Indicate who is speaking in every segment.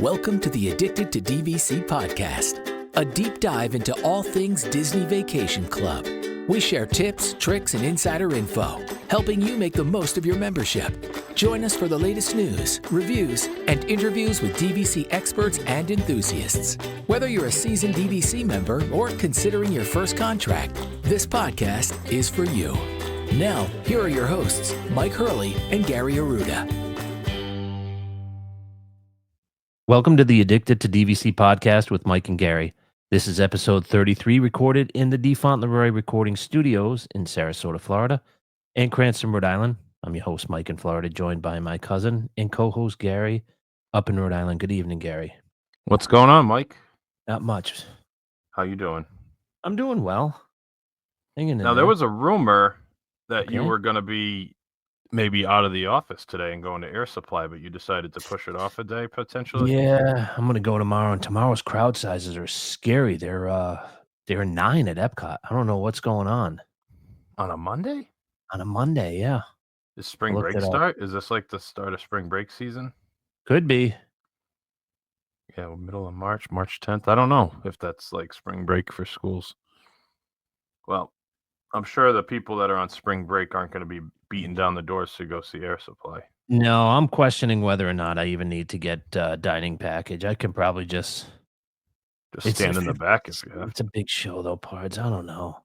Speaker 1: Welcome to the Addicted to DVC podcast, a deep dive into all things Disney Vacation Club. We share tips, tricks, and insider info, helping you make the most of your membership. Join us for the latest news, reviews, and interviews with DVC experts and enthusiasts. Whether you're a seasoned DVC member or considering your first contract, this podcast is for you. Now, here are your hosts, Mike Hurley and Gary Arruda.
Speaker 2: Welcome to the Addicted to DVC podcast with Mike and Gary. This is episode 33, recorded in the DeFont Leroy Recording Studios in Sarasota, Florida, and Cranston, Rhode Island. I'm your host, Mike in Florida, joined by my cousin and co-host, Gary, up in Rhode Island. Good evening, Gary.
Speaker 3: What's going on, Mike?
Speaker 2: Not much.
Speaker 3: How you doing?
Speaker 2: I'm doing well. Hanging in
Speaker 3: Now,
Speaker 2: there.
Speaker 3: there was a rumor that you
Speaker 2: Okay.
Speaker 3: were going to be maybe out of the office today and going to Air Supply, but you decided to push it off a day, potentially?
Speaker 2: Yeah, I'm going to go tomorrow, and tomorrow's crowd sizes are scary. They're 9 at Epcot. I don't know what's going on.
Speaker 3: On a Monday?
Speaker 2: On a Monday, yeah.
Speaker 3: Is spring
Speaker 2: Looked
Speaker 3: break
Speaker 2: it up.
Speaker 3: start? Is this like the start of spring break season?
Speaker 2: Could be.
Speaker 3: Yeah, well, middle of March, March 10th. I don't know if that's like spring break for schools. Well, I'm sure the people that are on spring break aren't going to be beating down the doors to go see Air Supply.
Speaker 2: No, I'm questioning whether or not I even need to get a dining package. I can probably just
Speaker 3: Just stand in the back if you have.
Speaker 2: It's a big show, though, Pards. I don't know.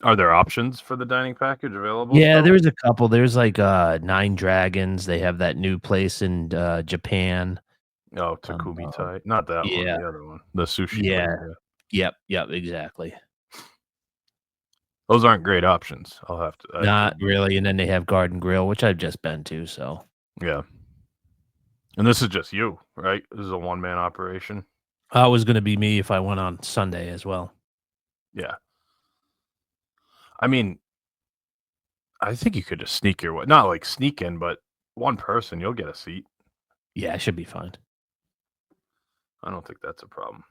Speaker 3: Are there options for the dining package available?
Speaker 2: Yeah,
Speaker 3: still?
Speaker 2: there's a couple. There's like Nine Dragons. They have that new place in Japan.
Speaker 3: Oh, Takumi Tai. Not that one,
Speaker 2: yeah.
Speaker 3: the other one. The sushi
Speaker 2: Yeah.
Speaker 3: place.
Speaker 2: Yep, exactly.
Speaker 3: Those aren't great options. I'll have to.
Speaker 2: Not really. And then they have Garden Grill, which I've just been to. So
Speaker 3: Yeah. And this is just you, right? This is a one-man operation.
Speaker 2: it was going to be me if I went on Sunday as well.
Speaker 3: Yeah. I mean, I think you could just sneak your way. Not like sneak in, but one person, you'll get a seat.
Speaker 2: Yeah, I should be fine.
Speaker 3: I don't think that's a problem.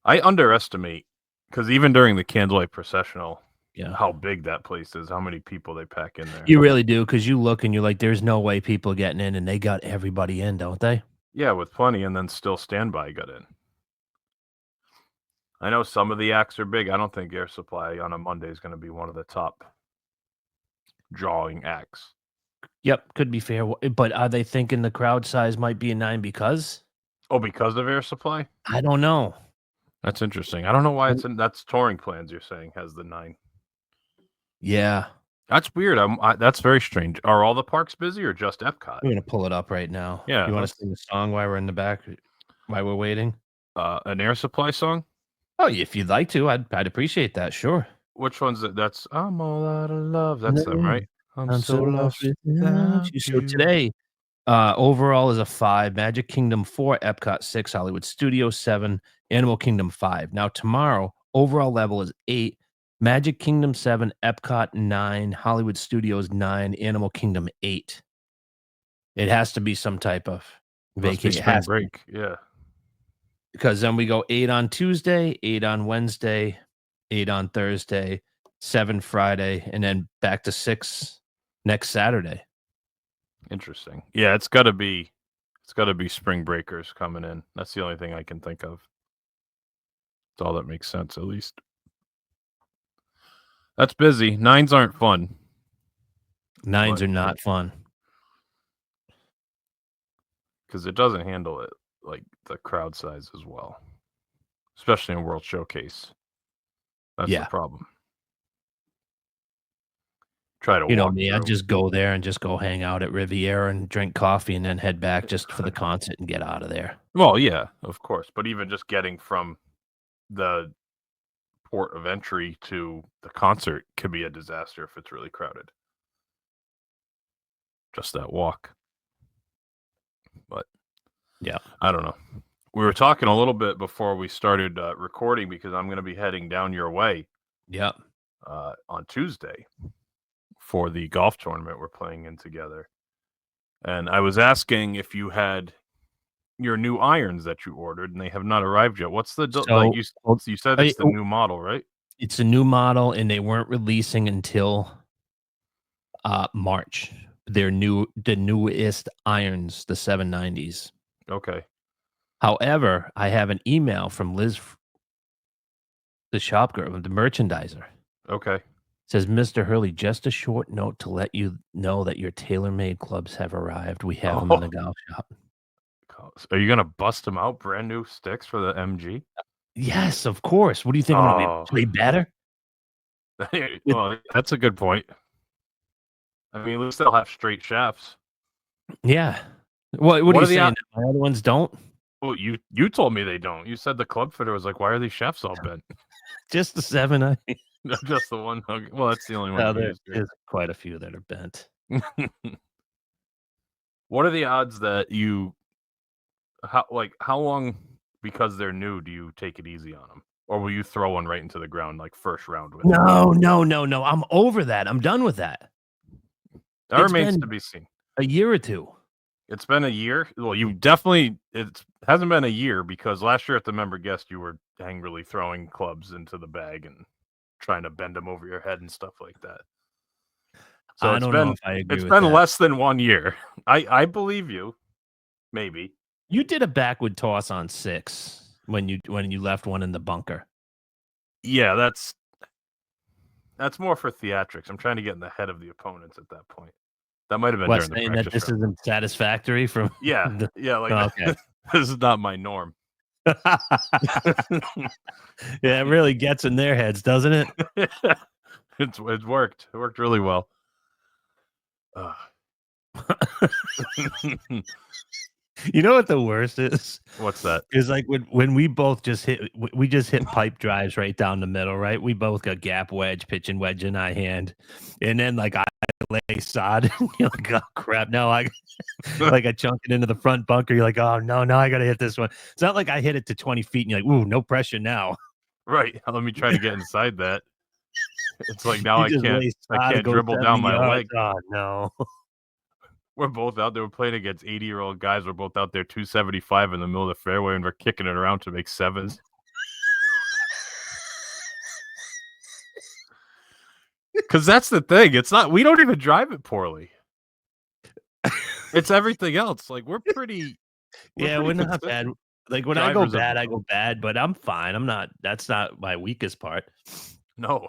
Speaker 3: I underestimate, because even during the Candlelight Processional,
Speaker 2: Yeah.
Speaker 3: how big that place is, how many people they pack in there.
Speaker 2: You really do, because you look and you're like, there's no way people are getting in, and they got everybody in, don't they?
Speaker 3: Yeah, with plenty, and then still Standby got in. I know some of the acts are big. I don't think Air Supply on a Monday is going to be one of the top drawing acts.
Speaker 2: Yep, could be fair. But are they thinking the crowd size might be a 9 because?
Speaker 3: Oh, because of Air Supply?
Speaker 2: I don't know.
Speaker 3: That's interesting. I don't know why it's in. That's touring plans. You're saying has the 9.
Speaker 2: Yeah.
Speaker 3: That's weird. That's very strange. Are all the parks busy or just Epcot?
Speaker 2: I'm going to pull it up right now.
Speaker 3: Yeah,
Speaker 2: You want
Speaker 3: let's-
Speaker 2: to sing the song while we're in the back, while we're waiting?
Speaker 3: An Air Supply song?
Speaker 2: Oh, if you'd like to, I'd appreciate that. Sure.
Speaker 3: Which one's it? That's I'm all out of love. That's them, right?
Speaker 2: I'm so lost without you. So today, overall is a 5, Magic Kingdom 4, Epcot 6, Hollywood Studios 7, Animal Kingdom 5. Now tomorrow, overall level is 8, Magic Kingdom 7, Epcot 9, Hollywood Studios 9, Animal Kingdom 8. It has to be some type of
Speaker 3: Must be
Speaker 2: vacation.
Speaker 3: spring break. Yeah.
Speaker 2: Because then we go 8 on Tuesday, 8 on Wednesday, 8 on Thursday, 7 Friday, and then back to 6 next Saturday.
Speaker 3: Interesting. Yeah, it's got to be spring breakers coming in. That's the only thing I can think of. It's all that makes sense, at least. That's busy. 9s aren't fun.
Speaker 2: 9s are not fun.
Speaker 3: Because it doesn't handle it like the crowd size as well, especially in World Showcase. That's
Speaker 2: Yeah.
Speaker 3: the problem. Try to
Speaker 2: You know
Speaker 3: walk
Speaker 2: me, I'd
Speaker 3: through.
Speaker 2: just go there and just go hang out at Riviera and drink coffee and then head back just for the concert and get out of there.
Speaker 3: Well, yeah, of course, but even just getting from the port of entry to the concert could be a disaster if it's really crowded. Just that walk. But
Speaker 2: Yeah.
Speaker 3: I don't know. We were talking a little bit before we started recording because I'm going to be heading down your way
Speaker 2: Yep.
Speaker 3: on Tuesday for the golf tournament we're playing in together. And I was asking if you had your new irons that you ordered, and they have not arrived yet. What's the like you said it's the new model, right?
Speaker 2: It's a new model, and they weren't releasing until March. The newest irons, the 790s.
Speaker 3: Okay.
Speaker 2: However, I have an email from Liz, the shop girl, the merchandiser.
Speaker 3: Okay.
Speaker 2: Says, Mr. Hurley, just a short note to let you know that your tailor-made clubs have arrived. We have them in the golf shop.
Speaker 3: Are you gonna bust them out? Brand new sticks for the MG?
Speaker 2: Yes, of course. What do you think? I'm gonna play better?
Speaker 3: Well, that's a good point. I mean, at least they'll have straight shafts.
Speaker 2: Yeah. What are you saying? My other ones don't?
Speaker 3: Well, you told me they don't. You said the club fitter was like, "Why are these shafts all bent?"
Speaker 2: Just the 7.
Speaker 3: Just the one. Okay. Well, that's the only one.
Speaker 2: No,
Speaker 3: You
Speaker 2: there's quite a few that are bent.
Speaker 3: What are the odds that how long, because they're new, do you take it easy on them, or will you throw one right into the ground like first round with?
Speaker 2: No. I'm over that. I'm done with that.
Speaker 3: That remains to be seen.
Speaker 2: A year or two.
Speaker 3: It's been a year. Well, it hasn't been a year, because last year at the member guest, you were angrily throwing clubs into the bag and trying to bend them over your head and stuff like that. So
Speaker 2: I don't know if I agree
Speaker 3: it's
Speaker 2: with
Speaker 3: been
Speaker 2: that.
Speaker 3: less than 1 year. I believe you. Maybe.
Speaker 2: You did a backward toss on 6 when you left one in the bunker.
Speaker 3: Yeah, that's more for theatrics. I'm trying to get in the head of the opponents at that point. That might have been during the
Speaker 2: saying
Speaker 3: practice
Speaker 2: that this
Speaker 3: round.
Speaker 2: isn't satisfactory from
Speaker 3: Yeah,
Speaker 2: okay.
Speaker 3: This is not my norm.
Speaker 2: Yeah, it really gets in their heads, doesn't it?
Speaker 3: It's worked. It worked really well.
Speaker 2: You know what the worst is?
Speaker 3: What's that?
Speaker 2: Is like when we both just hit pipe drives right down the middle, right? We both got gap wedge, pitching wedge in our hand, and then like I lay sod, and you're like, oh crap, no, I like I chunk it into the front bunker. You're like, oh no, I gotta hit this one. It's not like I hit it to 20 feet, and you're like, ooh, no pressure now.
Speaker 3: Right. Let me try to get inside that. It's like now I can't dribble down my leg.
Speaker 2: Oh no.
Speaker 3: We're both out there. We're playing against 80-year-old guys. We're both out there 275 in the middle of the fairway, and we're kicking it around to make 7s. Because that's the thing. We don't even drive it poorly. It's everything else. Like we're
Speaker 2: not bad. Like when I go bad, but I'm fine. That's not my weakest part.
Speaker 3: No.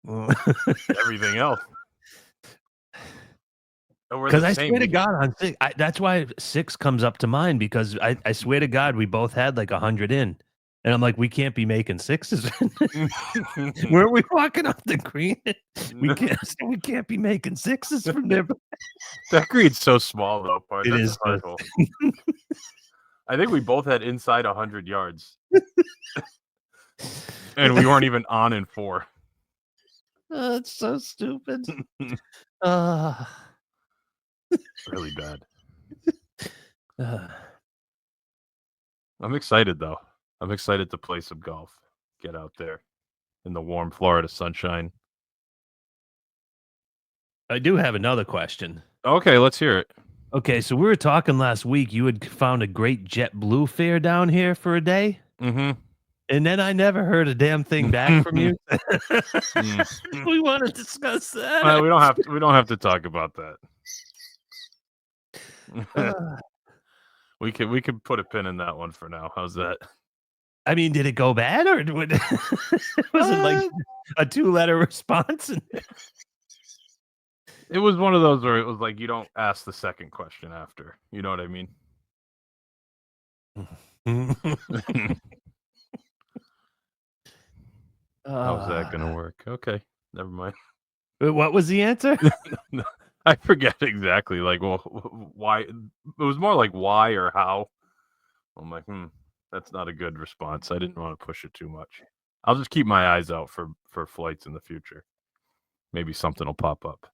Speaker 3: Everything else.
Speaker 2: Because I swear to God, on 6, that's why 6 comes up to mind, because I swear to God, we both had like 100 in. And I'm like, we can't be making 6s. Where are we walking off the green? We can't be making 6s from there.
Speaker 3: That green's so small, though.
Speaker 2: It is.
Speaker 3: I think we both had inside 100 yards. And we weren't even on in 4.
Speaker 2: It's so stupid.
Speaker 3: Really bad. I'm excited, though. I'm excited to play some golf. Get out there in the warm Florida sunshine.
Speaker 2: I do have another question.
Speaker 3: Okay, let's hear it.
Speaker 2: Okay, so we were talking last week. You had found a great JetBlue fare down here for a day.
Speaker 3: Mm-hmm.
Speaker 2: And then I never heard a damn thing back from you. We want to discuss that.
Speaker 3: We don't have to talk about that. We could put a pin in that one for now. How's that?
Speaker 2: I mean, did it go bad, or was it like a 2-letter response?
Speaker 3: It was one of those where it was like you don't ask the second question after. You know what I mean? How's that gonna work? Okay, never mind.
Speaker 2: What was the answer?
Speaker 3: I forget exactly. Like, well, why? It was more like why or how. I'm like, that's not a good response. I didn't want to push it too much. I'll just keep my eyes out for flights in the future. Maybe something will pop up.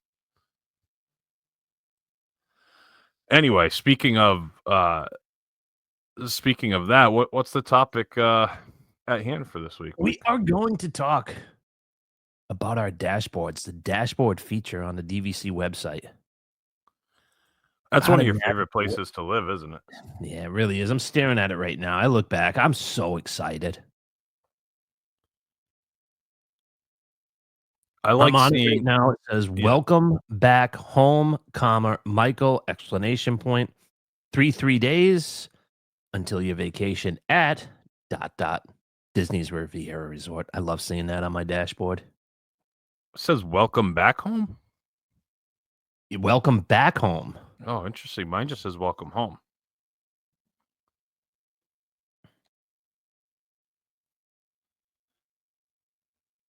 Speaker 3: Anyway, speaking of that, what's the topic at hand for this week?
Speaker 2: We are going to talk about our dashboards, the dashboard feature on the DVC website.
Speaker 3: That's one of your favorite places to live, isn't it?
Speaker 2: Yeah, it really is. I'm staring at it right now. I look back. I'm so excited.
Speaker 3: I like
Speaker 2: I'm on
Speaker 3: seeing
Speaker 2: it right now. It says, welcome back home, comma, Michael, exclamation point. 3 days. until your vacation at ... Disney's Riviera Resort. I love seeing that on my dashboard.
Speaker 3: It says welcome back home.
Speaker 2: Welcome back home.
Speaker 3: Oh, interesting. Mine just says welcome home.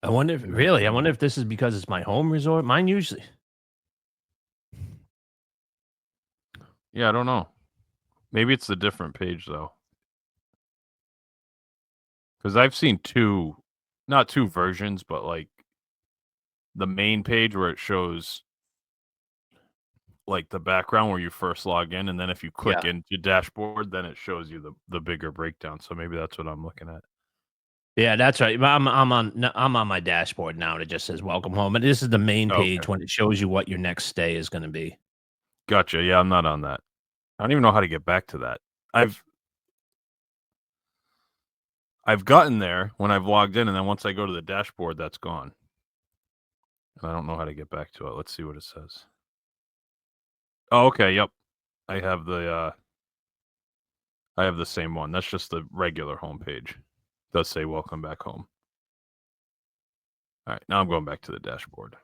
Speaker 2: I wonder if this is because it's my home resort. Mine usually.
Speaker 3: Yeah, I don't know. Maybe it's a different page though. Because I've seen not two versions, but like the main page where it shows like the background where you first log in, and then if you click into dashboard, then it shows you the bigger breakdown. So maybe that's what I'm looking at.
Speaker 2: Yeah, that's right. I'm on my dashboard now, and it just says welcome home. And this is the main page when it shows you what your next stay is going to be.
Speaker 3: Gotcha. Yeah, I'm not on that. I don't even know how to get back to that. I've gotten there when I've logged in, and then once I go to the dashboard, that's gone. And I don't know how to get back to it. Let's see what it says. Oh, okay. Yep. I have the same one. That's just the regular homepage. It does say welcome back home. All right, now I'm going back to the dashboard.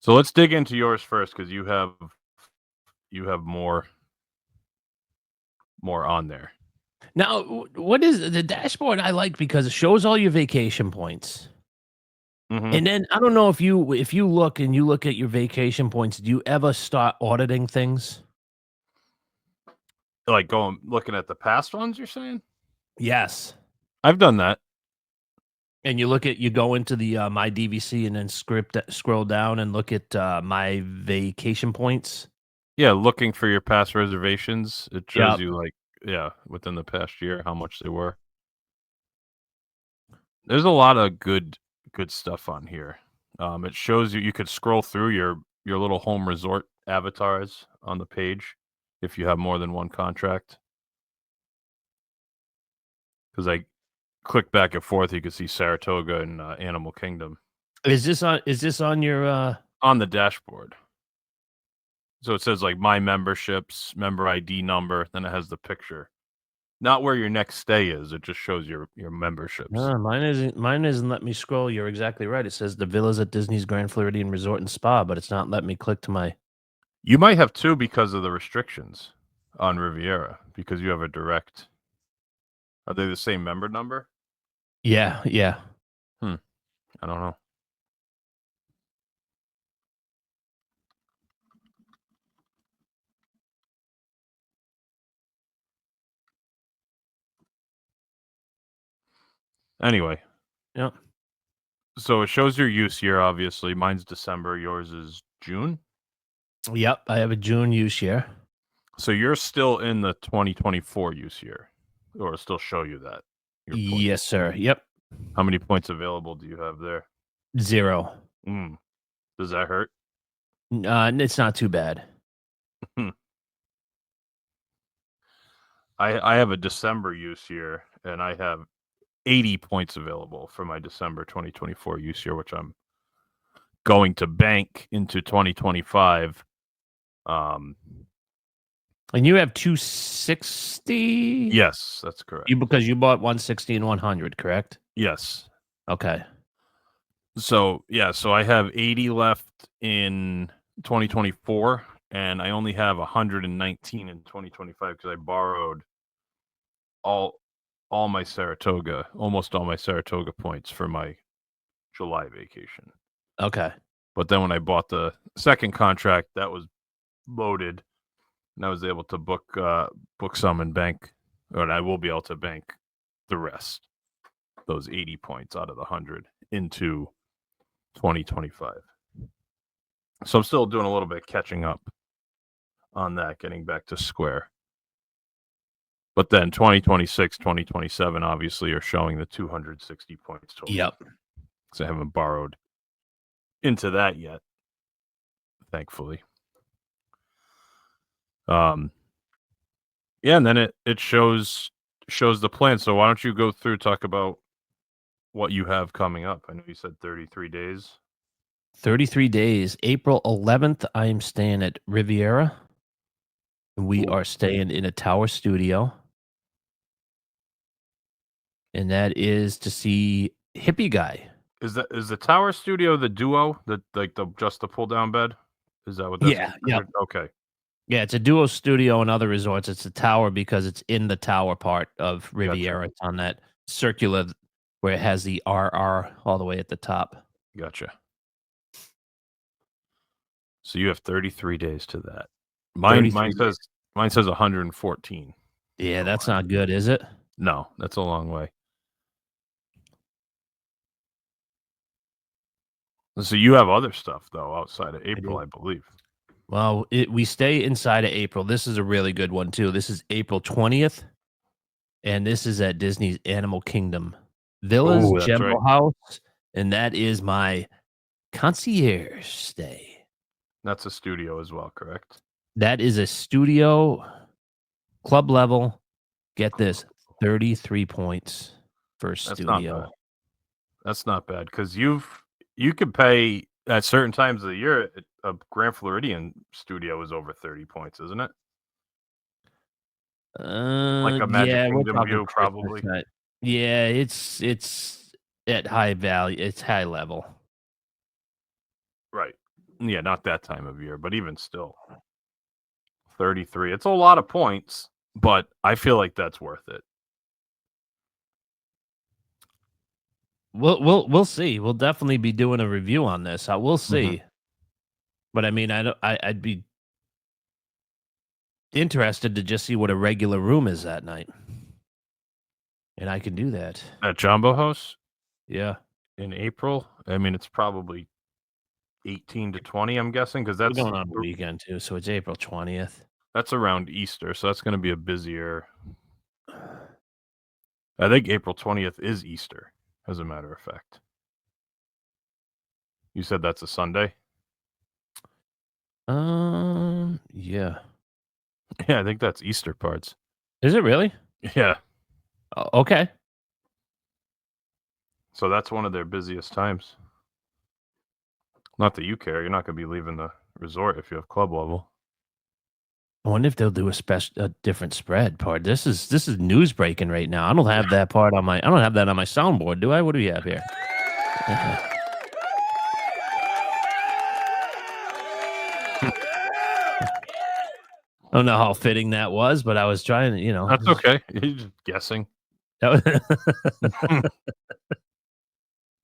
Speaker 3: So let's dig into yours first because you have more on there.
Speaker 2: Now, what is the dashboard? I like because it shows all your vacation points.
Speaker 3: Mm-hmm.
Speaker 2: And then I don't know if you look at your vacation points, do you ever start auditing things?
Speaker 3: Like looking at the past ones, you're saying?
Speaker 2: Yes.
Speaker 3: I've done that.
Speaker 2: And you go into the my DVC and then scroll down and look at my vacation points.
Speaker 3: Yeah, looking for your past reservations. It shows you within the past year how much they were. There's a lot of good stuff on here. It shows you could scroll through your little home resort avatars on the page if you have more than one contract. Because I click back and forth, you can see Saratoga and Animal Kingdom.
Speaker 2: Is this on your
Speaker 3: on the dashboard? So it says like my memberships, member ID number, then it has the picture. Not where your next stay is. It just shows your memberships.
Speaker 2: No, mine isn't letting me scroll. You're exactly right. It says the villas at Disney's Grand Floridian Resort and Spa, but it's not letting me click to my...
Speaker 3: You might have two because of the restrictions on Riviera, because you have a direct... Are they the same member number?
Speaker 2: Yeah.
Speaker 3: I don't know. Anyway.
Speaker 2: Yep.
Speaker 3: So it shows your use year, obviously. Mine's December. Yours is June?
Speaker 2: Yep, I have a June use year.
Speaker 3: So you're still in the 2024 use year, or it'll still show you that?
Speaker 2: Yes, sir. Yep.
Speaker 3: How many points available do you have there?
Speaker 2: 0.
Speaker 3: Does that hurt?
Speaker 2: It's not too bad.
Speaker 3: I have a December use year, and I have 80 points available for my December 2024 use year, which I'm going to bank into 2025.
Speaker 2: And you have 260?
Speaker 3: Yes, that's correct.
Speaker 2: Because you bought 160 and 100, correct?
Speaker 3: Yes.
Speaker 2: Okay.
Speaker 3: So I have 80 left in 2024, and I only have 119 in 2025 because I borrowed almost all my Saratoga points for my July vacation.
Speaker 2: Okay.
Speaker 3: But then when I bought the second contract, that was loaded, and I was able to book some and bank, and I will be able to bank the rest, those 80 points out of the 100 into 2025. So I'm still doing a little bit of catching up on that, getting back to square. But then 2026, 2027 obviously are showing the 260 points total.
Speaker 2: Yep.
Speaker 3: Because I haven't borrowed into that yet, thankfully. And then it shows the plan. So why don't you go through, talk about what you have coming up? I know you said 33 days.
Speaker 2: 33 days. April 11th, I am staying at Riviera. We are staying in a tower studio. and that is to see Hippie Guy.
Speaker 3: Is the Tower Studio the duo, just the pull down bed? Is that what that's
Speaker 2: Yeah,
Speaker 3: considered? Okay,
Speaker 2: Yeah, it's a duo studio in other resorts. It's the tower because it's in the tower part of Riviera. It's on that circular where it has the RR all the way at the top.
Speaker 3: gotcha. So you have 33 days to that. Mine
Speaker 2: 33
Speaker 3: says 114.
Speaker 2: Yeah,
Speaker 3: for
Speaker 2: that's
Speaker 3: mine.
Speaker 2: not good, is it?
Speaker 3: No, that's a long way. So you have other stuff though outside of April,
Speaker 2: do.
Speaker 3: I believe.
Speaker 2: Well, we stay inside of April. This is a really good one too. This is April 20th, and this is at Disney's Animal Kingdom Villas
Speaker 3: Oh, that's right.
Speaker 2: Gemmo House, and that is my concierge stay.
Speaker 3: That's a studio as well, correct?
Speaker 2: That is a studio club level. Get this, 33 points for
Speaker 3: That's not
Speaker 2: studio.
Speaker 3: bad. That's not bad because you could pay at certain times of the year. A Grand Floridian studio is over 30 points, isn't it? Like a Magic
Speaker 2: Yeah, we're
Speaker 3: Kingdom
Speaker 2: talking
Speaker 3: view,
Speaker 2: Christmas
Speaker 3: probably.
Speaker 2: night. Yeah, it's at high value. It's high level.
Speaker 3: Right. Yeah, not that time of year, but even still, 33. It's a lot of points, but I feel like that's worth it.
Speaker 2: We'll see. We'll definitely be doing a review on this. We'll see. But I mean, I'd be interested to just see what a regular room is that night. And I can do that.
Speaker 3: At Jumbo House
Speaker 2: Yeah.
Speaker 3: in April, I mean, it's probably 18 to 20, I'm guessing, because
Speaker 2: We're
Speaker 3: that's
Speaker 2: going on the weekend too, so it's April 20th.
Speaker 3: that's around Easter, so that's going to be a busier. I think April 20th is Easter, as a matter of fact. You said that's a Sunday?
Speaker 2: Yeah.
Speaker 3: Yeah, I think that's Easter parts.
Speaker 2: Is it really?
Speaker 3: Yeah.
Speaker 2: Okay.
Speaker 3: So that's one of their busiest times. Not that you care. You're not going to be leaving the resort if you have club level.
Speaker 2: I wonder if they'll do a different spread part. This is news breaking right now. I don't have that part on my. I don't have that on my soundboard, do I? What do we have here? I don't know how fitting that was, but I was trying to,
Speaker 3: That's okay. You're just guessing.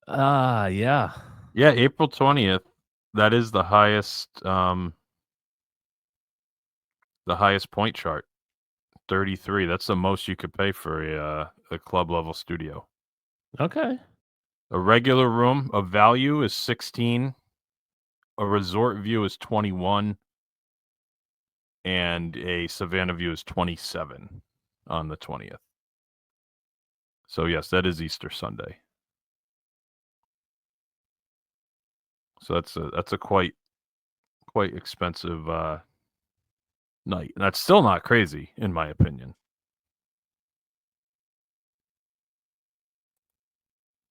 Speaker 2: Yeah.
Speaker 3: Yeah, April 20th. That is the highest point chart. 33. That's the most you could pay for a club level studio.
Speaker 2: Okay.
Speaker 3: A regular room of value is 16. A resort view is 21. And a Savannah view is 27 on the 20th. So yes, that is Easter Sunday. So that's a quite expensive night. And that's still not crazy, in my opinion.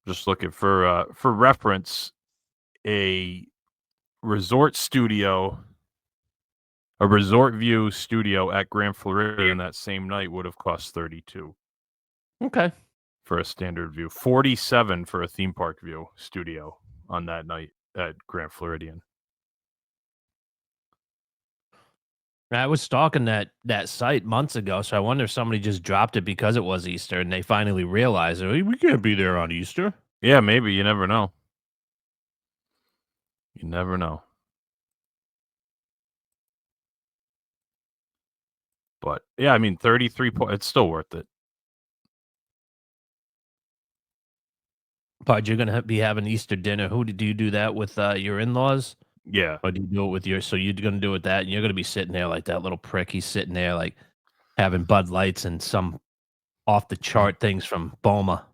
Speaker 3: Just looking for reference, a resort view studio at Grand Floridian that same night would have cost 32.
Speaker 2: Okay.
Speaker 3: For a standard view, 47 for a theme park view studio on that night at Grand Floridian.
Speaker 2: I was stalking that site months ago, so I wonder if somebody just dropped it because it was Easter and they finally realized, "Oh, we can't be there on Easter."
Speaker 3: Yeah, maybe. You never know. You never know. But yeah, I mean, 33 points. It's still worth it.
Speaker 2: But you're gonna be having Easter dinner. Do you do that with your in-laws?
Speaker 3: Yeah.
Speaker 2: Or do you do it with your? So you're gonna do it with that, and you're gonna be sitting there like that little prick. He's sitting there like having Bud Lights and some off the chart things from Boma.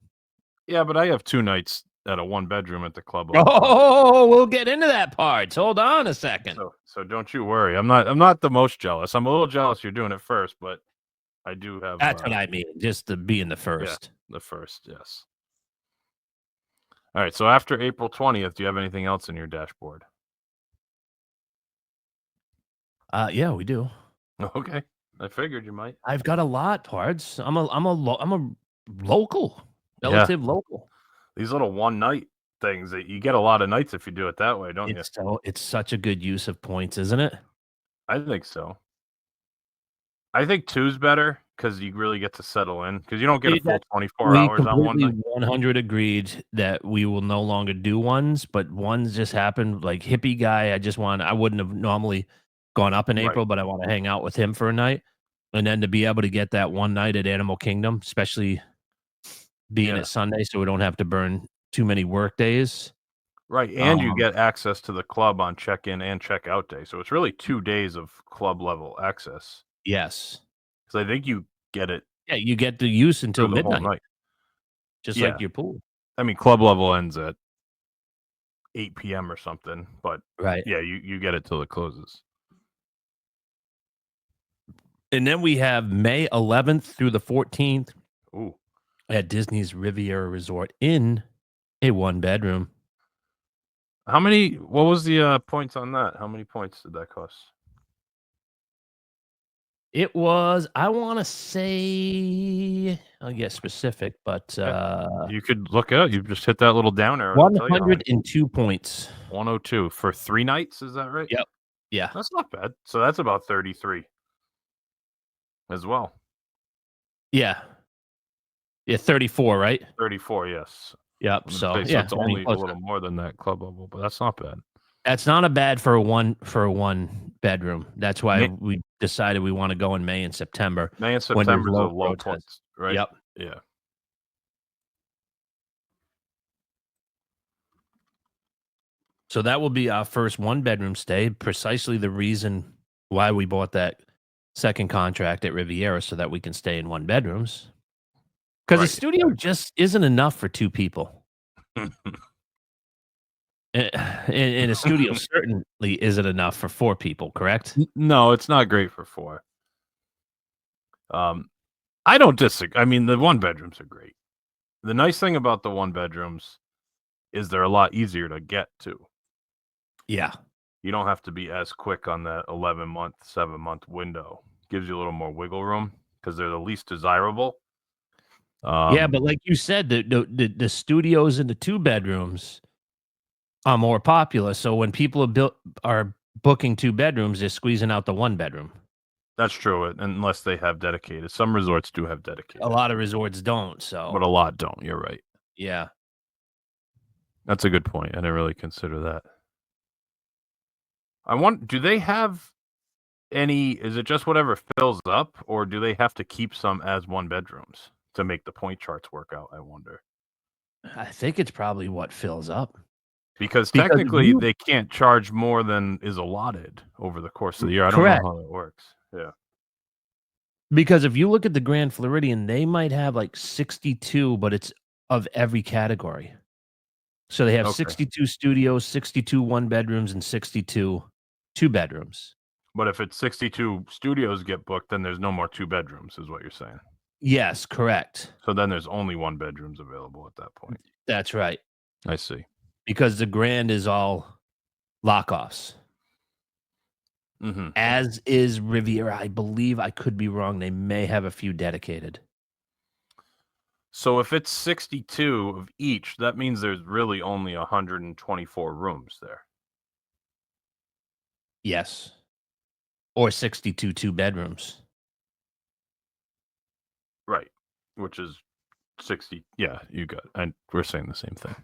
Speaker 3: Yeah, but I have 2 nights at a 1-bedroom at the club.
Speaker 2: Oh, we'll get into that part. Hold on a second.
Speaker 3: So don't you worry. I'm not the most jealous. I'm a little jealous you're doing it first, but I do have.
Speaker 2: That's what I mean. Just to be in the first.
Speaker 3: Yeah, the first, yes. All right. So after April 20th, do you have anything else in your dashboard?
Speaker 2: Yeah, we do.
Speaker 3: Okay. I figured you might.
Speaker 2: I've got a lot, Pards. I'm a local. relative local.
Speaker 3: These little one night things that you get a lot of nights if you do it that way, don't you?
Speaker 2: It's such a good use of points, isn't it?
Speaker 3: I think so. I think 2's better because you really get to settle in because you don't get a full 24
Speaker 2: We
Speaker 3: hours on one
Speaker 2: completely
Speaker 3: night.
Speaker 2: 100 agreed that we will no longer do ones, but ones just happened. Like hippie guy, I wouldn't have normally gone up in
Speaker 3: Right.
Speaker 2: April, but I want to hang out with him for a night. And then to be able to get that one night at Animal Kingdom, especially being at Sunday, so we don't have to burn too many work days.
Speaker 3: Right, and you get access to the club on check-in and check-out day, so it's really 2 days of club-level access.
Speaker 2: Yes.
Speaker 3: Because I think you get it
Speaker 2: Yeah, you get the use until
Speaker 3: through the whole
Speaker 2: midnight,
Speaker 3: night.
Speaker 2: just like your pool.
Speaker 3: I mean, club level ends at 8 PM or something, but
Speaker 2: Right.
Speaker 3: yeah, you get it till it closes.
Speaker 2: And then we have May 11th through the 14th
Speaker 3: Ooh.
Speaker 2: at Disney's Riviera Resort in a one-bedroom.
Speaker 3: What was the points on that? How many points did that cost?
Speaker 2: It was, I want to say, I'll get specific, but
Speaker 3: You could look it up. You just hit that little down arrow.
Speaker 2: 102 points.
Speaker 3: 102 for 3 nights, is that right?
Speaker 2: Yep. Yeah.
Speaker 3: That's not bad. So that's about 33 as well.
Speaker 2: Yeah. Yeah, 34, right?
Speaker 3: 34, yes.
Speaker 2: Yep. So
Speaker 3: it's only a little more than that club level, but that's not bad.
Speaker 2: That's not a bad for a one bedroom. That's why we decided we want to go in May and September.
Speaker 3: May and September is a low points, right?
Speaker 2: Yep.
Speaker 3: Yeah.
Speaker 2: So that will be our first one-bedroom stay. Precisely the reason why we bought that second contract at Riviera, so that we can stay in one bedrooms. Because a studio just isn't enough for 2 people. And a studio certainly isn't enough for 4 people, correct?
Speaker 3: No, it's not great for 4. I don't disagree. I mean, the one bedrooms are great. The nice thing about the one bedrooms is they're a lot easier to get to.
Speaker 2: Yeah.
Speaker 3: You don't have to be as quick on that 11-month, 7-month window. Gives you a little more wiggle room because they're the least desirable.
Speaker 2: Yeah, but like you said, the studios in the 2 bedrooms are more popular. So when people are booking 2 bedrooms, they're squeezing out the 1 bedroom.
Speaker 3: That's true, unless they have dedicated. Some resorts do have dedicated.
Speaker 2: A lot of resorts don't, so.
Speaker 3: But a lot don't. You're right.
Speaker 2: Yeah.
Speaker 3: That's a good point. I didn't really consider that. Do they have is it just whatever fills up, or do they have to keep some as one bedrooms to make the point charts work out, I wonder?
Speaker 2: I think it's probably what fills up.
Speaker 3: Because technically they can't charge more than is allotted over the course of the year. I don't know how that works. Yeah.
Speaker 2: Because if you look at the Grand Floridian, they might have like 62, but it's of every category. So they have 62 studios, 62 one bedrooms, and 62 2 bedrooms.
Speaker 3: But if it's 62 studios get booked, then there's no more 2 bedrooms, is what you're saying.
Speaker 2: Yes, correct.
Speaker 3: So then there's only 1 bedrooms available at that point.
Speaker 2: That's right.
Speaker 3: I see.
Speaker 2: Because the Grand is all lockoffs.
Speaker 3: Mm-hmm.
Speaker 2: As is Riviera. I believe, I could be wrong, they may have a few dedicated.
Speaker 3: So if it's 62 of each, that means there's really only 124 rooms there.
Speaker 2: Yes. Or 62 2 bedrooms.
Speaker 3: Right. Which is 60. Yeah, you got it. And we're saying the same thing.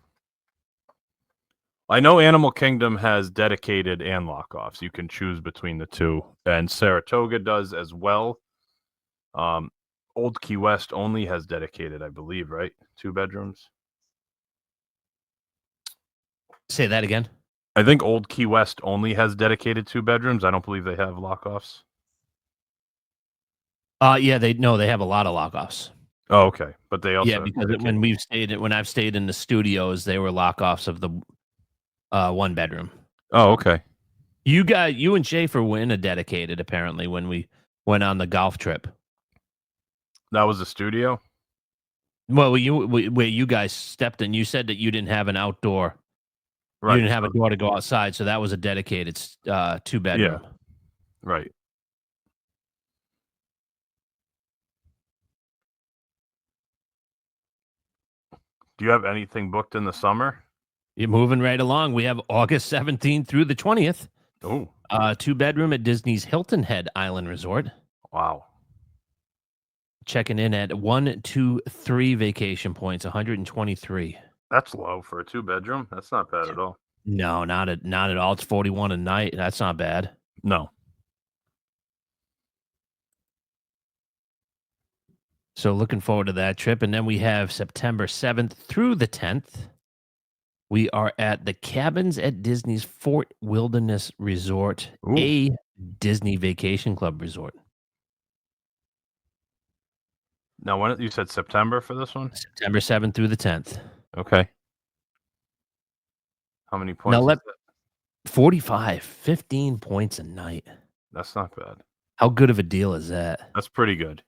Speaker 3: I know Animal Kingdom has dedicated and lockoffs. You can choose between the two. And Saratoga does as well. Old Key West only has dedicated, I believe, right? 2 bedrooms.
Speaker 2: Say that again.
Speaker 3: I think Old Key West only has dedicated 2 bedrooms. I don't believe they have lockoffs.
Speaker 2: Yeah, they have a lot of lockoffs.
Speaker 3: Oh, okay. But they also
Speaker 2: because when I've stayed in the studios, they were lockoffs of the 1 bedroom.
Speaker 3: Oh, okay.
Speaker 2: You and Schaefer were in a dedicated apparently when we went on the golf trip.
Speaker 3: That was a studio?
Speaker 2: Well, where you guys stepped in, you said that you didn't have an outdoor.
Speaker 3: Right.
Speaker 2: You didn't have a door to go outside, so that was a dedicated 2 bedroom.
Speaker 3: Yeah. Right. Do you have anything booked in the summer?
Speaker 2: You're moving right along. We have August 17th through the 20th.
Speaker 3: Oh,
Speaker 2: 2-bedroom at Disney's Hilton Head Island Resort.
Speaker 3: wow.
Speaker 2: Checking in at 123 vacation points, 123.
Speaker 3: That's low for a 2-bedroom. That's not bad at all.
Speaker 2: No, not at all. It's 41 a night. That's not bad.
Speaker 3: No.
Speaker 2: So looking forward to that trip. And then we have September 7th through the 10th. We are at the Cabins at Disney's Fort Wilderness Resort,
Speaker 3: Ooh.
Speaker 2: a Disney Vacation Club resort.
Speaker 3: Now, when you said September for this one?
Speaker 2: September 7th through the 10th.
Speaker 3: Okay. How many points?
Speaker 2: Now
Speaker 3: is that?
Speaker 2: 45, 15 points a night.
Speaker 3: That's not bad.
Speaker 2: How good of a deal is that?
Speaker 3: That's pretty good.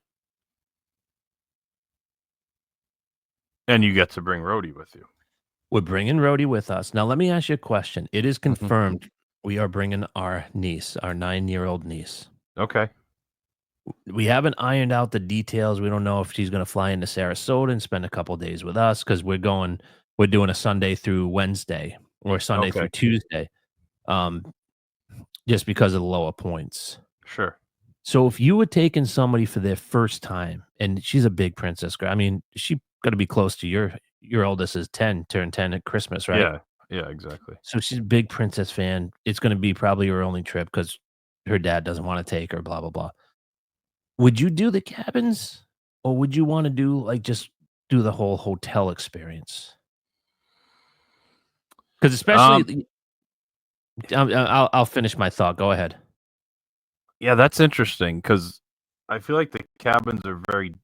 Speaker 3: And you get to bring Rhodey with you.
Speaker 2: We're bringing Rhodey with us. Now, let me ask you a question. It is confirmed we are bringing our niece, our 9-year-old niece.
Speaker 3: Okay.
Speaker 2: We haven't ironed out the details. We don't know if she's going to fly into Sarasota and spend a couple days with us because we're doing a Sunday through Wednesday or Sunday through Tuesday, just because of the lower points.
Speaker 3: Sure.
Speaker 2: So if you were taking somebody for their first time, and she's a big princess girl, I mean, she got to be close to your oldest is 10, turned 10 at Christmas, right?
Speaker 3: Yeah. Yeah, exactly.
Speaker 2: So she's a big princess fan. It's going to be probably her only trip because her dad doesn't want to take her, blah, blah, blah. Would you do the cabins or would you want to just do the whole hotel experience? Because especially, I'll finish my thought. Go ahead.
Speaker 3: Yeah, that's interesting because I feel like the cabins are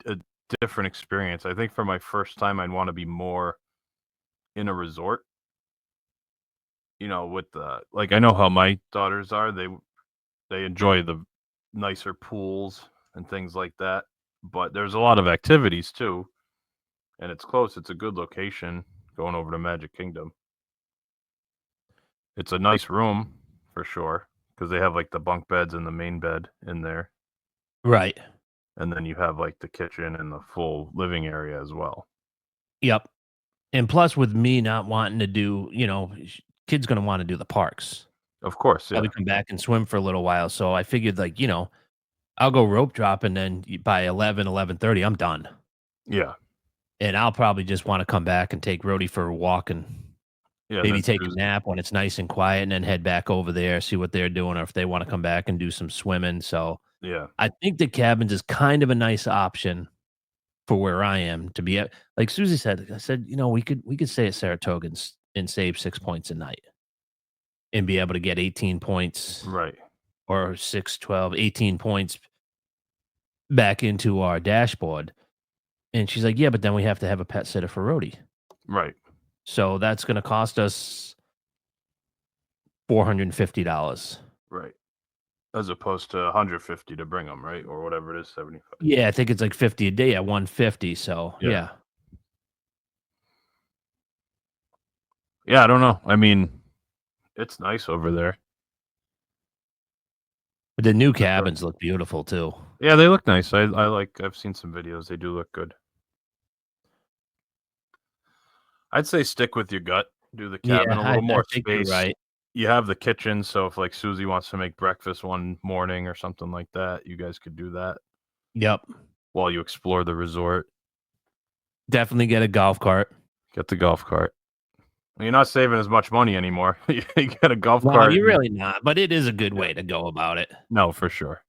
Speaker 3: a different experience. I think for my first time, I'd want to be more in a resort. With I know how my daughters are. They enjoy the nicer pools and things like that. But there's a lot of activities too, and it's close. It's a good location going over to Magic Kingdom. It's a nice room for sure because they have the bunk beds and the main bed in there.
Speaker 2: Right.
Speaker 3: And then you have the kitchen and the full living area as well.
Speaker 2: Yep. And plus with me not wanting to do, kid's going to want to do the parks.
Speaker 3: Of course, yeah.
Speaker 2: Probably come back and swim for a little while. So I figured I'll go rope drop and then by 11:30, I'm done.
Speaker 3: Yeah.
Speaker 2: And I'll probably just want to come back and take Rhodey for a walk and maybe take a nap when it's nice and quiet and then head back over there, see what they're doing, or if they want to come back and do some swimming. So
Speaker 3: yeah,
Speaker 2: I think the cabins is kind of a nice option for where I am to be at. Like Susie said, I said, we could stay at Saratoga and save 6 points a night and be able to get 18 points.
Speaker 3: Right.
Speaker 2: Or 6, 12, 18 points back into our dashboard. And she's like, yeah, but then we have to have a pet sitter for Rhodey.
Speaker 3: Right.
Speaker 2: So that's going to cost us $450.
Speaker 3: Right. As opposed to 150 to bring them, right? Or whatever it is, 75.
Speaker 2: Yeah, I think it's like 50 a day at 150. So yeah.
Speaker 3: Yeah, I don't know. I mean, it's nice over there.
Speaker 2: But the new cabins look beautiful too.
Speaker 3: Yeah, they look nice. I've seen some videos. They do look good. I'd say stick with your gut. Do the cabin a little more space.
Speaker 2: Right.
Speaker 3: You have the kitchen, so if Susie wants to make breakfast one morning or something like that, you guys could do that.
Speaker 2: Yep.
Speaker 3: While you explore the resort.
Speaker 2: Definitely get a golf cart.
Speaker 3: Get the golf cart. You're not saving as much money anymore. You get a golf cart.
Speaker 2: No, you're really not, but it is a good way to go about it.
Speaker 3: No, for sure.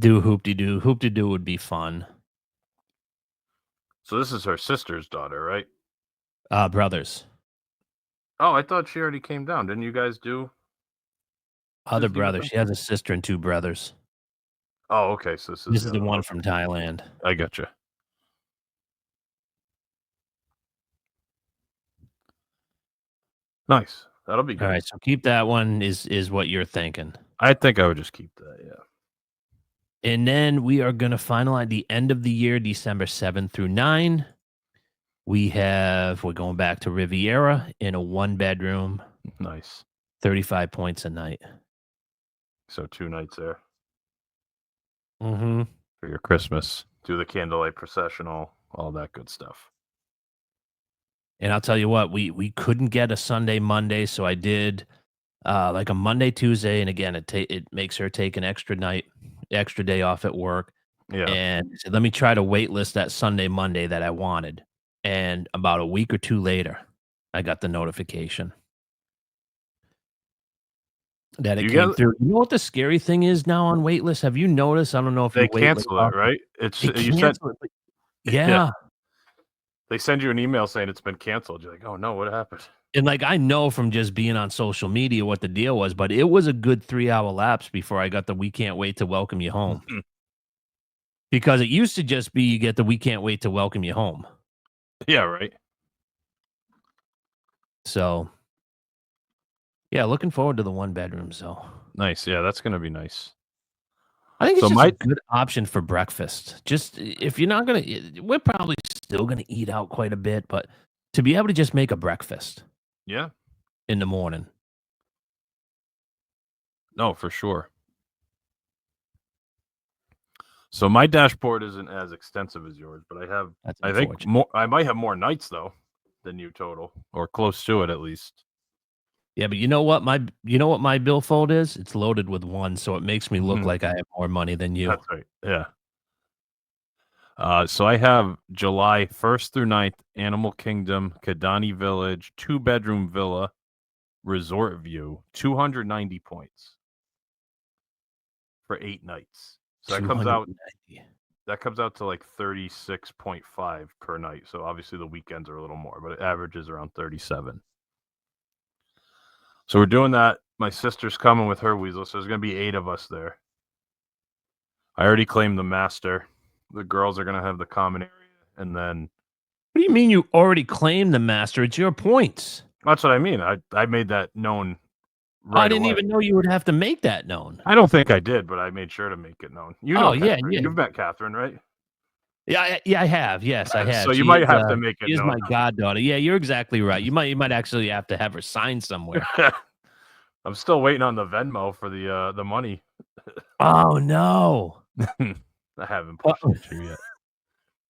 Speaker 2: Do hoop-de-doo. Hoop-de-doo would be fun.
Speaker 3: So this is her sister's daughter, right?
Speaker 2: Brothers.
Speaker 3: Oh, I thought she already came down. Didn't you guys do?
Speaker 2: Other brothers. She has a sister and 2 brothers.
Speaker 3: Oh, okay. So
Speaker 2: this is the one from Thailand.
Speaker 3: I gotcha. Nice. That'll be good.
Speaker 2: All right, so keep that one is what you're thinking.
Speaker 3: I think I would just keep that, yeah.
Speaker 2: And then we are going to finalize the end of the year, December 7th through 9. We're going back to Riviera in a 1-bedroom.
Speaker 3: Nice.
Speaker 2: 35 points a night.
Speaker 3: So 2 nights there.
Speaker 2: Mm-hmm.
Speaker 3: For your Christmas. Do the candlelight processional, all that good stuff.
Speaker 2: And I'll tell you what, we couldn't get a Sunday, Monday, so I did like a Monday, Tuesday, and again, it makes her take an extra day off at work.
Speaker 3: Yeah.
Speaker 2: And I said, let me try to wait list that Sunday, Monday that I wanted. And about a week or two later, I got the notification that it
Speaker 3: You
Speaker 2: came
Speaker 3: get
Speaker 2: through. You know what the scary thing is now on waitlist? Have you noticed? I don't know if
Speaker 3: they
Speaker 2: you wait late
Speaker 3: cancel it,
Speaker 2: often.
Speaker 3: right? It's
Speaker 2: They
Speaker 3: you said
Speaker 2: cancel it. But
Speaker 3: yeah.
Speaker 2: yeah.
Speaker 3: They send you an email saying it's been canceled. You're like, oh no, what happened?
Speaker 2: And like I know from just being on social media what the deal was, but it was a good 3-hour lapse before I got the "We can't wait to welcome you home." Because it used to just be you get the "We can't wait to welcome you home."
Speaker 3: Yeah, right.
Speaker 2: So yeah, looking forward to the one bedroom. So
Speaker 3: Nice. Yeah, that's gonna be nice.
Speaker 2: I think it's
Speaker 3: So
Speaker 2: just a
Speaker 3: my
Speaker 2: good option for breakfast. Just if you're not gonna, we're probably still gonna eat out quite a bit, but to be able to just make a breakfast
Speaker 3: yeah,
Speaker 2: in the morning.
Speaker 3: no, for sure. So my dashboard isn't as extensive as yours, but
Speaker 2: That's
Speaker 3: I think
Speaker 2: unfortunate.
Speaker 3: I might have more nights though than you total, or close to it at least.
Speaker 2: Yeah, but you know what my billfold is? It's loaded with one, so it makes me look
Speaker 3: Mhm.
Speaker 2: like I have more money than you.
Speaker 3: That's right. Yeah. So I have July 1st through 9th, Animal Kingdom, Kidani Village, 2-bedroom villa, Resort View, 290 points for 8 nights. So
Speaker 2: 290.
Speaker 3: that comes out to like 36.5 per night. So obviously the weekends are a little more, but it averages around 37. So we're doing that. My sister's coming with her weasel, so there's going to be 8 of us there. I already claimed the master. The girls are going to have the common area, and then
Speaker 2: What do you mean you already claimed the master? It's your points.
Speaker 3: that's what I mean. I made that known
Speaker 2: I
Speaker 3: right
Speaker 2: didn't
Speaker 3: away.
Speaker 2: even know you would have to make that known.
Speaker 3: I don't think I did, but I made sure to make it known. You know
Speaker 2: Oh, yeah,
Speaker 3: Catherine.
Speaker 2: yeah.
Speaker 3: You've met Catherine, right?
Speaker 2: Yeah, I have. Yes, I
Speaker 3: So
Speaker 2: have.
Speaker 3: you might have to make it
Speaker 2: She is
Speaker 3: known.
Speaker 2: my goddaughter. Yeah, you're exactly right. You might actually have to have her sign somewhere.
Speaker 3: I'm still waiting on the Venmo for the money.
Speaker 2: Oh, no.
Speaker 3: I haven't
Speaker 2: Uh,
Speaker 3: pushed the issue yet.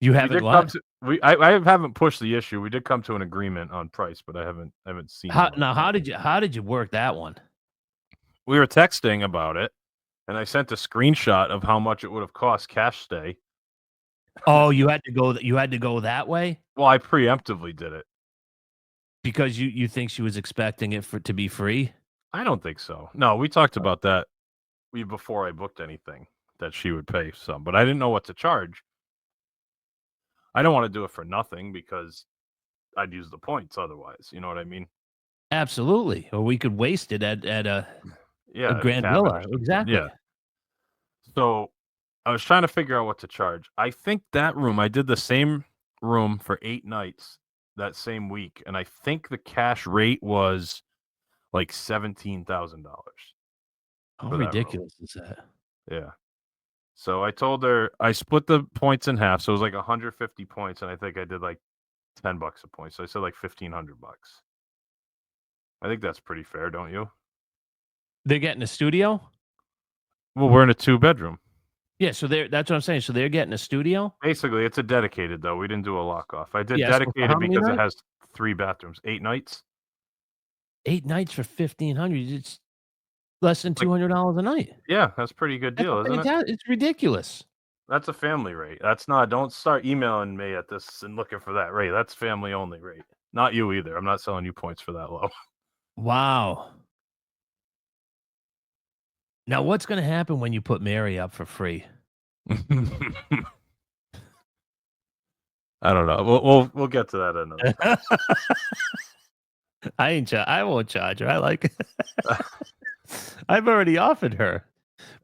Speaker 2: You
Speaker 3: We
Speaker 2: haven't
Speaker 3: did come
Speaker 2: what?
Speaker 3: to I haven't pushed the issue. We did come to an agreement on price, but I haven't seen the money.
Speaker 2: How did you work that one?
Speaker 3: We were texting about it, and I sent a screenshot of how much it would have cost cash stay.
Speaker 2: Oh, you had to go that way?
Speaker 3: Well, I preemptively did it.
Speaker 2: Because you think she was expecting it to be free?
Speaker 3: I don't think so. No, we talked about that before I booked anything, that she would pay some, but I didn't know what to charge. I don't want to do it for nothing because I'd use the points otherwise. You know what I mean?
Speaker 2: Absolutely. Or we could waste it at a
Speaker 3: Yeah, at a
Speaker 2: Grand
Speaker 3: cabin
Speaker 2: Villa.
Speaker 3: or something.
Speaker 2: Exactly.
Speaker 3: Yeah. So I was trying to figure out what to charge. I think that room, I did the same room for 8 nights that same week, and I think the cash rate was like $17,000
Speaker 2: How
Speaker 3: for that room.
Speaker 2: ridiculous is that?
Speaker 3: Yeah. So I told her I split the points in half, so it was like 150 points, and I think I did like $10 a point. So I said like $1,500. I think that's pretty fair, don't you?
Speaker 2: They're getting a studio?
Speaker 3: Well, we're in a 2-bedroom.
Speaker 2: Yeah, so that's what I'm saying. So they're getting a studio?
Speaker 3: Basically, it's a dedicated though. We didn't do a lock off. I did
Speaker 2: Yeah, so for how
Speaker 3: dedicated
Speaker 2: many
Speaker 3: because it
Speaker 2: nights?
Speaker 3: has 3 bathrooms. 8 nights.
Speaker 2: 8 nights for 1,500. It's less than
Speaker 3: Like,
Speaker 2: $200 a night.
Speaker 3: yeah, that's a pretty good
Speaker 2: That's
Speaker 3: deal, isn't it?
Speaker 2: It's ridiculous.
Speaker 3: That's a family rate. That's not. Don't start emailing me at this and looking for that rate. That's family only rate. Not you either. I'm not selling you points for that low.
Speaker 2: Wow. Now what's gonna happen when you put Mary up for free?
Speaker 3: I don't know. We'll get to that another time.
Speaker 2: I won't charge her. I like it. I've already offered her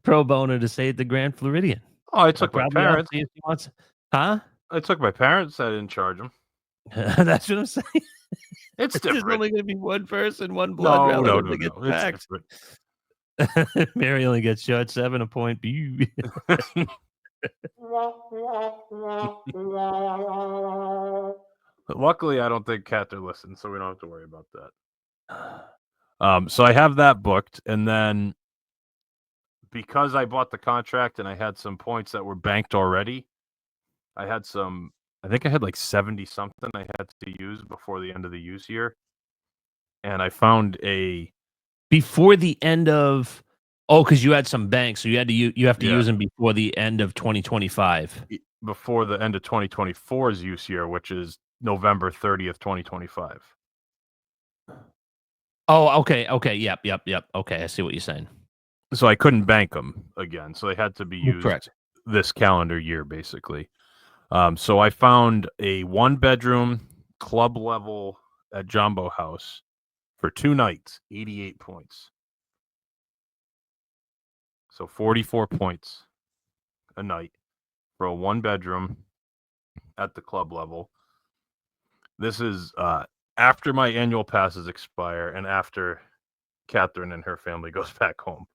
Speaker 2: pro bono to stay at the Grand Floridian.
Speaker 3: Oh, I
Speaker 2: I'll
Speaker 3: took my
Speaker 2: probably ask
Speaker 3: parents.
Speaker 2: see if she wants. Huh?
Speaker 3: I took my parents. I didn't charge them.
Speaker 2: That's what I'm saying.
Speaker 3: It's
Speaker 2: There's
Speaker 3: different.
Speaker 2: only gonna be one person, one blood
Speaker 3: No.
Speaker 2: relative that gets
Speaker 3: It's
Speaker 2: taxed.
Speaker 3: different.
Speaker 2: Mary only gets shot 7 a point.
Speaker 3: Luckily, I don't think Cather listens, so we don't have to worry about that. So I have that booked, and then because I bought the contract and I had some points that were banked already, I had some I think I had like 70 something I had to use before the end of the use year. And I found
Speaker 2: Before the end of because you had some banks, so you have to
Speaker 3: yeah,
Speaker 2: use them before the end of 2025.
Speaker 3: before the end of 2024's use year, which is November 30th, 2025.
Speaker 2: Oh, okay, yep. Okay, I see what you're saying.
Speaker 3: So I couldn't bank them again. So they had to be
Speaker 2: You're
Speaker 3: used
Speaker 2: correct.
Speaker 3: this calendar year, basically. So I found a 1-bedroom club level at Jumbo House for 2 nights, 88 points. So 44 points a night for a 1-bedroom at the club level. This is after my annual passes expire and after Catherine and her family goes back home.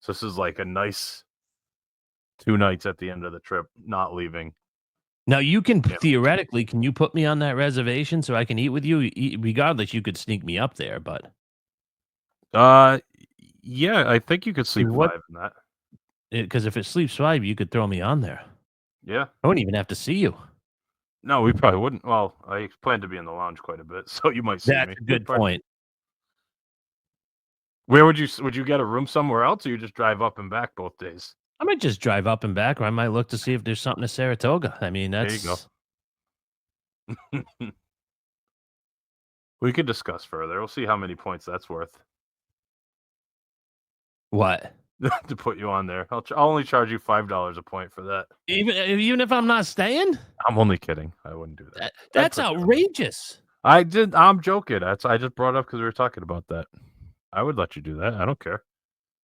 Speaker 3: So this is like a nice 2 nights at the end of the trip, not leaving.
Speaker 2: Now you can
Speaker 3: Yeah.
Speaker 2: theoretically, can you put me on that reservation so I can eat with you? Regardless, you could sneak me up there, but
Speaker 3: Yeah, I think you could sleep
Speaker 2: what?
Speaker 3: 5 in that.
Speaker 2: Because if it sleeps 5, you could throw me on there.
Speaker 3: Yeah.
Speaker 2: I wouldn't even have to see you.
Speaker 3: No, we probably wouldn't. Well, I plan to be in the lounge quite a bit, so you might see
Speaker 2: That's
Speaker 3: me.
Speaker 2: a good point.
Speaker 3: Where would you get a room somewhere else, or you just drive up and back both days?
Speaker 2: I might just drive up and back, or I might look to see if there's something to Saratoga. I mean,
Speaker 3: There you go. We could discuss further. We'll see how many points that's worth
Speaker 2: what?
Speaker 3: to put you on there. I'll only charge you $5 a point for that.
Speaker 2: Even if I'm not staying?
Speaker 3: I'm only kidding. I wouldn't do that.
Speaker 2: That's outrageous.
Speaker 3: I'm joking. I just brought it up because we were talking about that. I would let you do that. I don't care.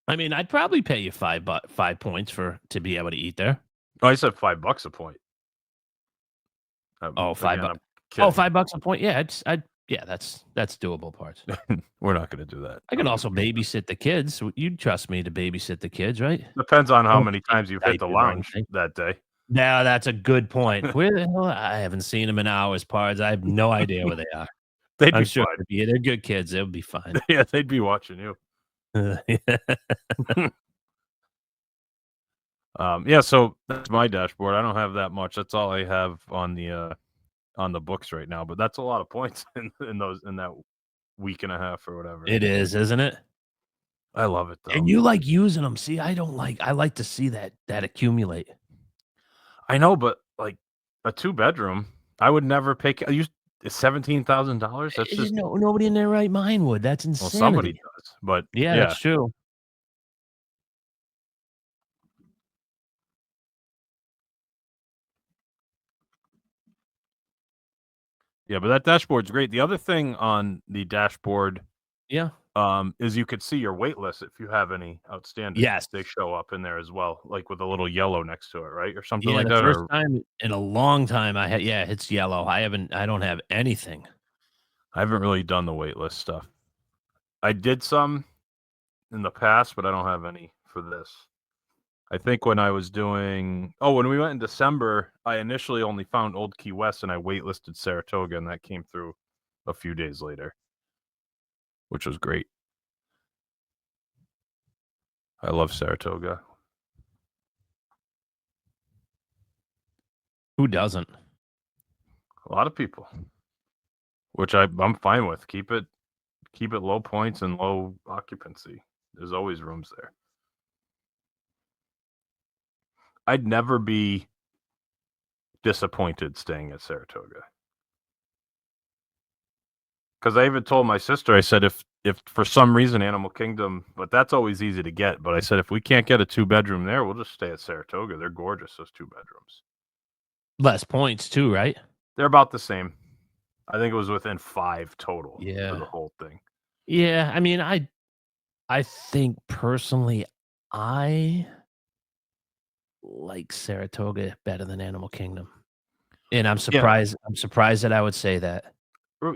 Speaker 2: I mean, I'd probably pay you 5 points to be able to eat there.
Speaker 3: Oh, I said $5 a point.
Speaker 2: Oh, $5.
Speaker 3: Again, I'm kidding.
Speaker 2: $5 a point. Yeah, that's doable parts.
Speaker 3: We're not going to do that.
Speaker 2: I can also babysit the kids. You'd trust me to babysit the kids, right?
Speaker 3: Depends on how
Speaker 2: Don't
Speaker 3: many times you've hit the
Speaker 2: diapers or
Speaker 3: lounge
Speaker 2: anything.
Speaker 3: that day.
Speaker 2: Now that's a good point. Where the hell? I haven't seen them in hours, Pards. I have no idea where they are.
Speaker 3: They'd
Speaker 2: I'm
Speaker 3: be
Speaker 2: sure
Speaker 3: fine.
Speaker 2: they're good kids. They'll be fine.
Speaker 3: Yeah, they'd be watching you. Yeah, so that's my dashboard. I don't have that much. That's all I have on the books right now. But that's a lot of points in that week and a half or whatever.
Speaker 2: It is, isn't it?
Speaker 3: I love it though.
Speaker 2: And you like using them. See, I like to see that accumulate.
Speaker 3: I know, but like a 2-bedroom, I would never pay. I used $17,000. That's just
Speaker 2: Nobody in their right mind would. That's
Speaker 3: well, somebody
Speaker 2: insanity.
Speaker 3: does, but
Speaker 2: Yeah,
Speaker 3: yeah.
Speaker 2: that's true.
Speaker 3: Yeah, but that dashboard's great. The other thing on the dashboard,
Speaker 2: Yeah.
Speaker 3: is you could see your wait list if you have any outstanding.
Speaker 2: Yes.
Speaker 3: They show up in there as well, like with a little yellow next to it, right, or something
Speaker 2: Yeah,
Speaker 3: like
Speaker 2: the
Speaker 3: that.
Speaker 2: first
Speaker 3: Or
Speaker 2: time in a long time I had it's yellow. I don't have anything.
Speaker 3: I haven't really done the wait list stuff. I did some in the past, but I don't have any for this. I think when we went in December, I initially only found Old Key West and I waitlisted Saratoga, and that came through a few days later, which was great. I love Saratoga.
Speaker 2: Who doesn't?
Speaker 3: A lot of people, which I'm fine with. Keep it low points and low occupancy. There's always rooms there. I'd never be disappointed staying at Saratoga. Because I even told my sister, I said, if for some reason Animal Kingdom, but that's always easy to get. But I said, if we can't get a 2-bedroom there, we'll just stay at Saratoga. They're gorgeous, those 2 bedrooms.
Speaker 2: Less points too, right?
Speaker 3: They're about the same. I think it was within 5 total for
Speaker 2: Yeah.
Speaker 3: the whole thing.
Speaker 2: Yeah, I mean, I think personally, I like Saratoga better than Animal Kingdom, and I'm surprised. I'm surprised that I would say that.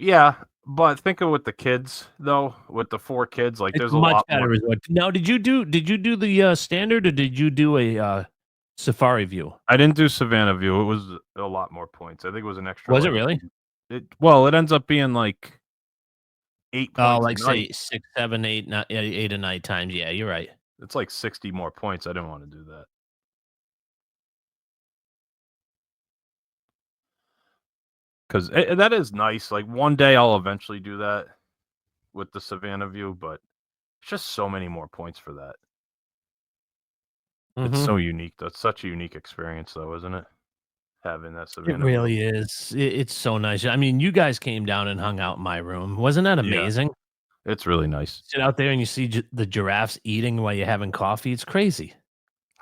Speaker 3: Yeah, but think of with the kids though, with the 4 kids, like
Speaker 2: It's
Speaker 3: there's a
Speaker 2: much
Speaker 3: lot
Speaker 2: better
Speaker 3: more.
Speaker 2: resort. Now, did you do the standard or did you do a safari view?
Speaker 3: I didn't do Savannah View. It was a lot more points. I think it was an extra.
Speaker 2: Was it really?
Speaker 3: It ends up being like 8 points.
Speaker 2: Oh, like
Speaker 3: a
Speaker 2: say
Speaker 3: night.
Speaker 2: 6, 7, 8, 8 a night times. Yeah, you're right.
Speaker 3: It's like 60 more points. I didn't want to do that. because that is nice. Like one day I'll eventually do that with the Savannah view, but it's just so many more points for that. It's so unique. That's such a unique experience, though, isn't it? Having that
Speaker 2: It
Speaker 3: Savannah
Speaker 2: really
Speaker 3: view.
Speaker 2: is. It's so nice. I mean, you guys came down and hung out in my room. Wasn't that
Speaker 3: Yeah,
Speaker 2: amazing?
Speaker 3: it's really nice,
Speaker 2: Sit out there and you see the giraffes eating while you're having coffee. It's crazy.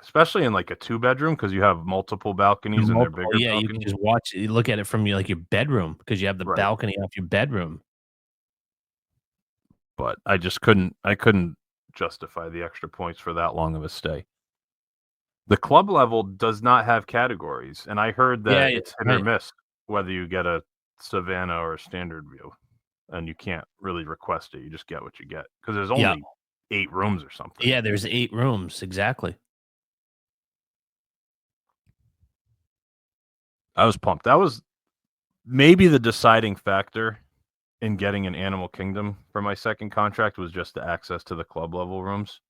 Speaker 3: especially in like a 2-bedroom because you have multiple balconies and they're
Speaker 2: Multiple,
Speaker 3: bigger
Speaker 2: yeah, you can
Speaker 3: balconies.
Speaker 2: just watch you look at it from your, like, your bedroom because you have the
Speaker 3: Right.
Speaker 2: balcony off your bedroom.
Speaker 3: But I just couldn't justify the extra points for that long of a stay. The club level does not have categories, and I heard
Speaker 2: Yeah,
Speaker 3: that
Speaker 2: yeah,
Speaker 3: it's hit or
Speaker 2: right.
Speaker 3: miss whether you get a Savannah or a standard view, and you can't really request it. You just get what you get because there's
Speaker 2: Yeah.
Speaker 3: only 8 rooms or something.
Speaker 2: Yeah, there's 8 rooms, exactly.
Speaker 3: I was pumped. That was maybe the deciding factor in getting an Animal Kingdom for my second contract was just the access to the club level rooms.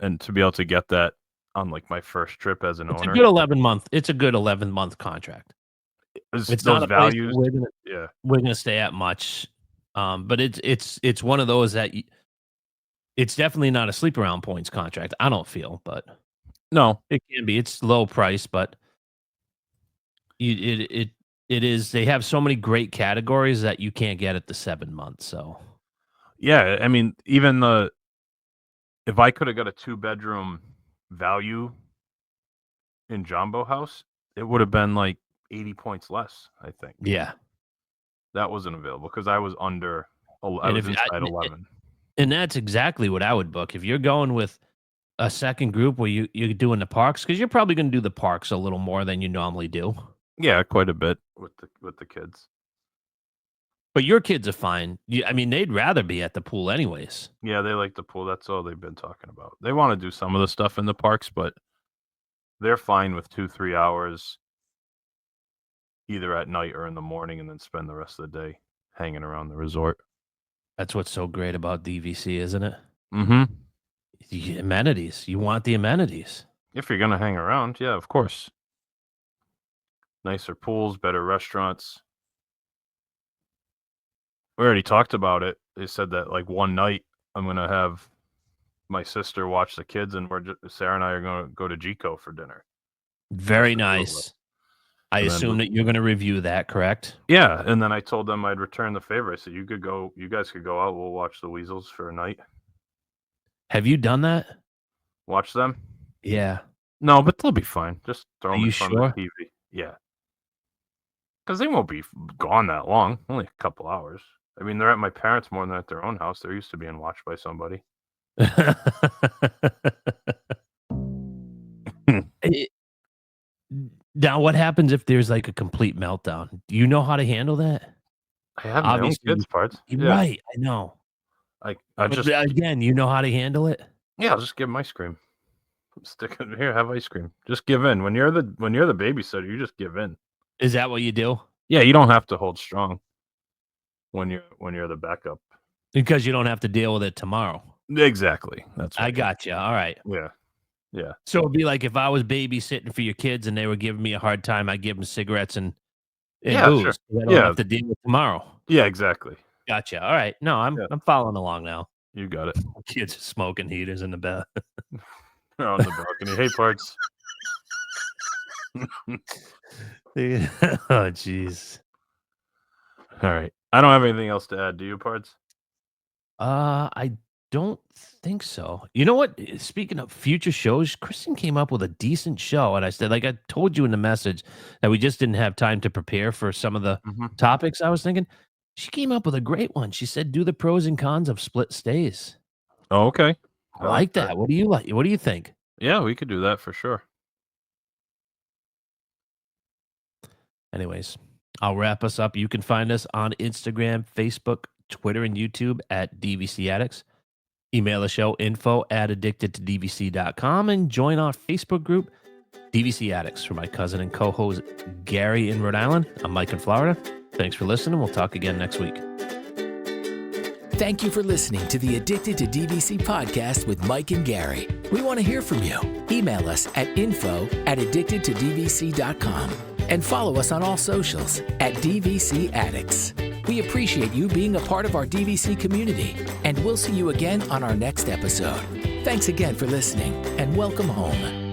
Speaker 3: And to be able to get that on like my first trip as an
Speaker 2: It's a
Speaker 3: owner,
Speaker 2: good 11-month contract. It's
Speaker 3: those
Speaker 2: not a place
Speaker 3: values.
Speaker 2: that
Speaker 3: Yeah.
Speaker 2: we're gonna stay at much, but it's one of those that it's definitely not a sleep around points contract, I don't feel, but
Speaker 3: No.
Speaker 2: it can be. It's low price, but it is they have so many great categories that you can't get at the 7 months, so
Speaker 3: Yeah. I mean, even if I could have got a 2-bedroom value in Jumbo House, it would have been like 80 points less, I think.
Speaker 2: yeah.
Speaker 3: That wasn't available because I was under. I
Speaker 2: And
Speaker 3: was
Speaker 2: if
Speaker 3: inside 11.
Speaker 2: and that's exactly what I would book. If you're going with a second group where you're doing the parks, because you're probably gonna do the parks a little more than you normally do.
Speaker 3: Yeah, quite a bit with the kids.
Speaker 2: But your kids are fine. I mean, they'd rather be at the pool anyways.
Speaker 3: Yeah, they like the pool. That's all they've been talking about. They want to do some of the stuff in the parks, but they're fine with 2-3 hours either at night or in the morning and then spend the rest of the day hanging around the resort.
Speaker 2: That's what's so great about DVC, isn't it?
Speaker 3: Mm-hmm.
Speaker 2: The amenities. You want the amenities.
Speaker 3: If you're gonna hang around, yeah, of course. Nicer pools, better restaurants. We already talked about it. They said that like one night I'm gonna have my sister watch the kids, and Sarah and I are gonna go to Gico for dinner.
Speaker 2: Very
Speaker 3: Just the 2 of us.
Speaker 2: nice. I
Speaker 3: And then
Speaker 2: assume that you're gonna review that, correct?
Speaker 3: Yeah, and then I told them I'd return the favor. I said you guys could go out. We'll watch the weasels for a night.
Speaker 2: Have you done that?
Speaker 3: Watch them.
Speaker 2: Yeah.
Speaker 3: No, but they'll be fine. Just throw
Speaker 2: Are
Speaker 3: them
Speaker 2: you
Speaker 3: in front
Speaker 2: sure?
Speaker 3: of the TV. Yeah, because they won't be gone that long. Only a couple hours. I mean, they're at my parents' more than at their own house. They're used to being watched by somebody.
Speaker 2: It- Now, what happens if there's like a complete meltdown? Do you know how to handle that?
Speaker 3: I have my own
Speaker 2: Obviously,
Speaker 3: kids' parts. Yeah,
Speaker 2: right? I know.
Speaker 3: I
Speaker 2: But
Speaker 3: just
Speaker 2: again, you know how to handle it.
Speaker 3: I'll just give them ice cream. Stick it here. Have ice cream. Just give in. When you're the babysitter, you just give in.
Speaker 2: Is that what you do?
Speaker 3: Yeah, you don't have to hold strong when you're the backup.
Speaker 2: Because you don't have to deal with it tomorrow.
Speaker 3: Exactly. That's
Speaker 2: I
Speaker 3: right.
Speaker 2: got you. All right.
Speaker 3: Yeah. Yeah.
Speaker 2: So it'd be like if I was babysitting for your kids and they were giving me a hard time, I'd give them cigarettes and
Speaker 3: Yeah,
Speaker 2: booze.
Speaker 3: sure.
Speaker 2: So I don't
Speaker 3: Yeah.
Speaker 2: have to deal with tomorrow.
Speaker 3: Yeah, exactly.
Speaker 2: Gotcha. All right. No, I'm following along now.
Speaker 3: You got it.
Speaker 2: Kids are smoking heaters in the bed.
Speaker 3: They're on the balcony. Hey, parts.
Speaker 2: Oh, jeez.
Speaker 3: All right. I don't have anything else to add. Do you, parts?
Speaker 2: I don't think so. You know what? Speaking of future shows, Kristen came up with a decent show, and I said, like I told you in the message, that we just didn't have time to prepare for some of the topics I was thinking. She came up with a great one. She said, "Do the pros and cons of split stays."
Speaker 3: Oh, okay.
Speaker 2: I like that. What do you like? What do you think?
Speaker 3: Yeah, we could do that for sure.
Speaker 2: Anyways, I'll wrap us up. You can find us on Instagram, Facebook, Twitter, and YouTube at DVC Addicts. Email the show info@addictedtodvc.com and join our Facebook group, DVC Addicts. For my cousin and co-host Gary in Rhode Island, I'm Mike in Florida. Thanks for listening. We'll talk again next week.
Speaker 1: Thank you for listening to the Addicted to DVC podcast with Mike and Gary. We want to hear from you. Email us at info@addictedtodvc.com. and follow us on all socials at DVC Addicts. We appreciate you being a part of our DVC community, and we'll see you again on our next episode. Thanks again for listening, and welcome home.